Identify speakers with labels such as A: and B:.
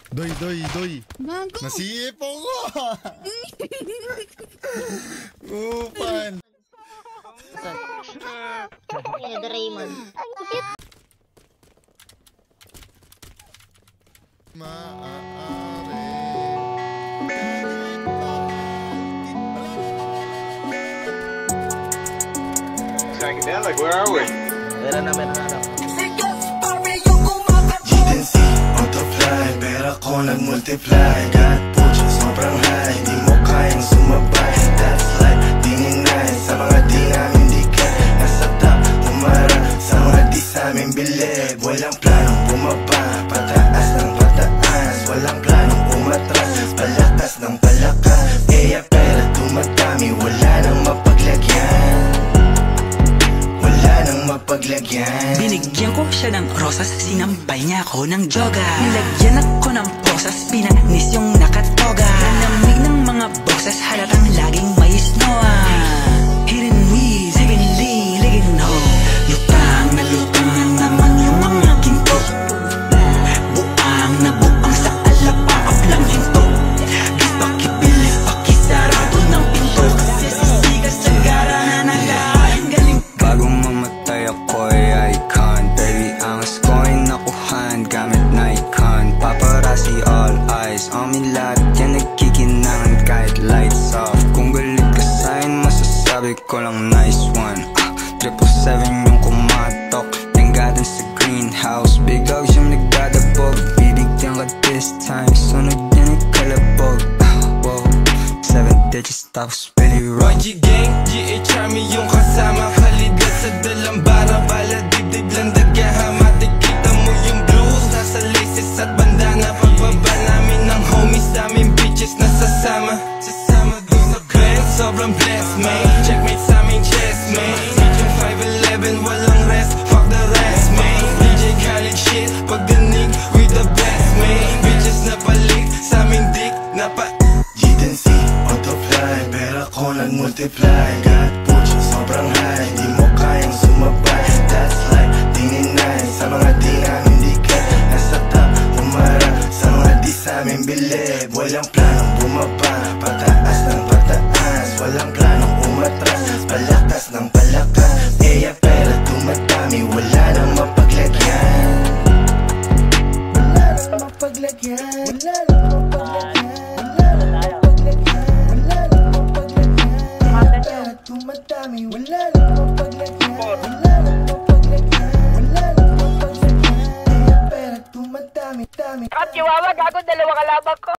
A: Doy.
B: Gago.
A: Nasip ako! Upan!
C: Yan na, Raymond. Ang cute.
A: Maaari.
D: Second down, like where are we?
E: Meron na.
F: GNC, autofly, pera ko nag-multiply. God pucho, sobrang high, di mo kayang sumabay. That's life, di ninay, sa mga di namin dikit. Nasa top, umara, sa mga di sa amin bilib. Walang planong bumaba, pataas ng pataas. Walang planong umatras, palakas ng palakas. Eya pera tumatami, wala nang mapaglagyan.
G: Binigyan ko siya ng rosas, sinampay niya ako ng joga. Nilagyan ako ng posas, pinanis yung nakatoga. Nalamig ng mga boses, halatang laging may snowa. Hidden weeds, heavenly, ligin ho. Lutang na naman yung mga ginto. Buang na buang sa alapaap lang hinto. Pakipilis, pakisarado ng pinto. Kasi sisigas sa gara na nagaling galing.
H: Bagong mamatay ako'y icon. Baby, angas ko'y nakuhan gamit Nikon. Paparazzi, all eyes on me. Lahat yan nagkikinangan kahit lights off. Kung galit ka sa'kin, masasabi ko lang nice one. 777 yung kumatok. Tinggadan sa greenhouse. Big dogs yung nagdadabog. Bibigyan ka this time, sunod yan ikalabog. Wow, 7 digits tapos Billy Rock.
F: YG Gang, GH Army yung kasama. Kalidad sa dalambara, bala dibdib lang dagaha. Matikita mo yung blues, nasa laces at bandana. Pagbaba namin ng homies, daming bitches nasasama. Sasama doon sa clan, sobrang blessed man. Checkmate sa aming chest man. Medium 5'11", walang rest, fuck the rest man. DJ Khaled shit, pagdanig with the best man. Bitches na palik, sa aming dick na pa GNC, autofly, pera ko nag-multiply. God pucho, sobrang high, di mo kayang sumabay. That's life, di ninay, sa mga di namin dikit. Nasa top, umara, sa mga di sa amin bilib. Walang planong bumaba, pataas ng pataas. Walang planong umatras, palakas ng palakas. Eya pera tumatami, wala nang mapaglagyan. Wala nang mapaglagyan. Wala nang mapaglagyan. Tumatami, wala lang mapaglagyan. Wala lang mapaglagyan. Wala lang mapaglagyan. Pera tumatami, tami.
I: At chihuahua, gago, dalawa kalabang ko.